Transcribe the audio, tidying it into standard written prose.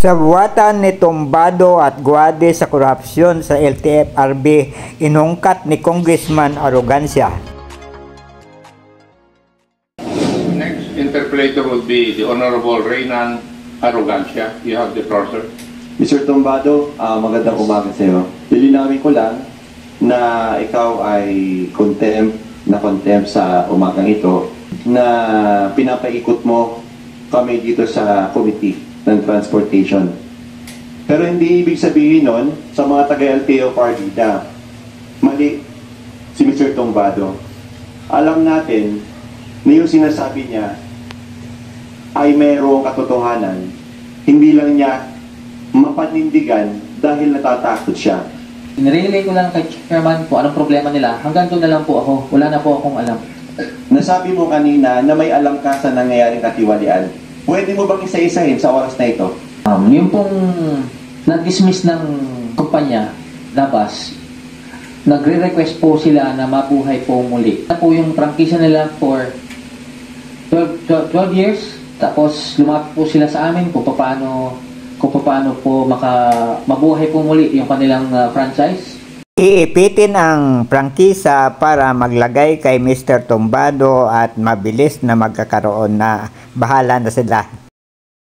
Sa buwatan ni Tumbado at guwade sa korupsyon sa LTFRB, inungkat ni Congressman arogansya. Next interpolator would be the Honorable Reynan Arrogancia. You have the floor, sir. Mr. Tumbado, magandang umaga sa iyo. Lilinawin ko lang na ikaw ay contempt sa umagang ito na pinapaikot mo kami dito sa committee ng transportation. Pero hindi ibig sabihin nun sa mga taga-LTFRB na mali si Mr. Tumbado. Alam natin na yung sinasabi niya ay mayroong katotohanan. Hindi lang niya mapanindigan dahil natatakot siya. Nirelay ko lang kay Chairman po anong problema nila. Hanggang doon na lang po ako. Wala na po akong alam. Nasabi mo kanina na may alam ka sa nangyayaring katiwalian. Pwede mo bang isa-isahin sa oras na ito? Yung pong na-dismiss ng kumpanya, labas, nagre-request po sila na mabuhay po muli. Ito po yung prangkisa nila for 12 years. Tapos lumapit po sila sa amin kung paano po mabuhay po muli yung kanilang franchise. Iipitin ang prangkisa para maglagay kay Mr. Tumbado at mabilis na magkakaroon na bahala na sila.